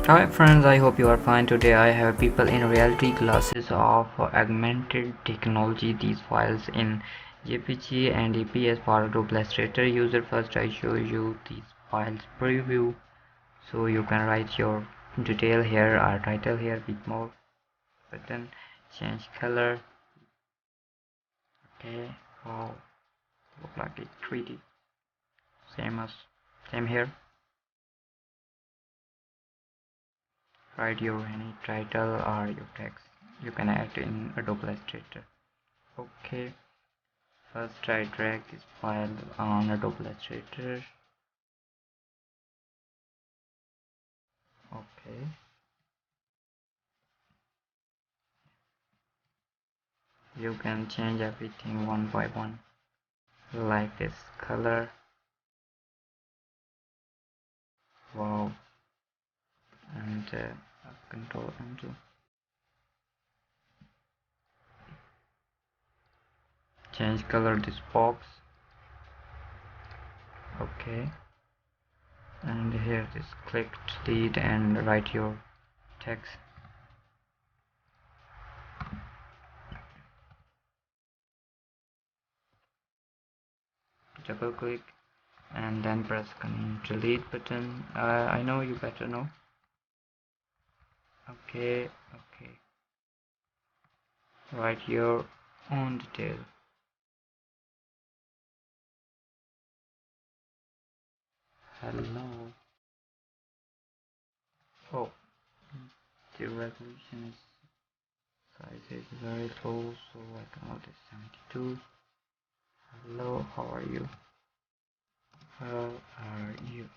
Hi friends, I hope you are fine. Today I have people in reality classes of augmented technology. These files in JPG and EPS for Adobe Illustrator user. First I show you these files preview, so you can write your detail here or title here with more button, change color. Okay, wow, look like it 3D. Same here. Write your any title or your text. You can add in Adobe Illustrator. Okay, first I drag this file on Adobe Illustrator. Okay, you can change everything one by one, like this color. Wow, and Control N2. Change color this box. Okay, and here this click delete and write your text. Double click and then press delete button. I know you better know. Okay, write your own detail. Hello. Oh, the resolution is size is very low, so I cannot is 72. Hello, how are you? How are you?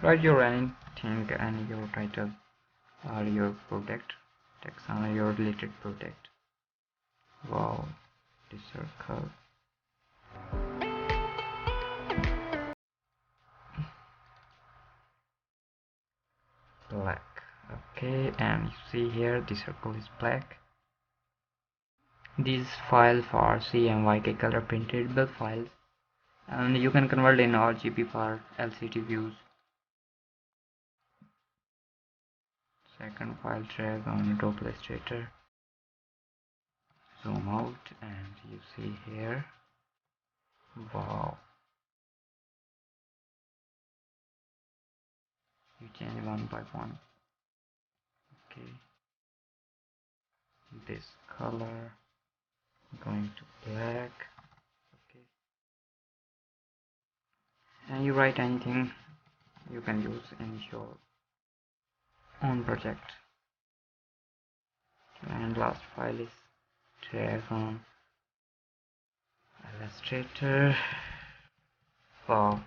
Write your anything and your title or your product, text on your related product. Wow, the circle. Black. Okay, and you see here the circle is black. These files for CMYK color printable files, and you can convert in RGB for LCD views. Second file, drag on Adobe Illustrator, zoom out, and you see here. Wow, you change one by one. Okay, this color going to black. Okay, and you write anything you can use in your own project. And last file is drag on Illustrator. Wow,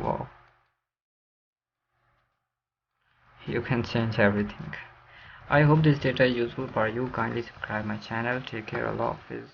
wow, you can change everything. I hope this data is useful for you. Kindly subscribe my channel. Take care. Allah Hafiz.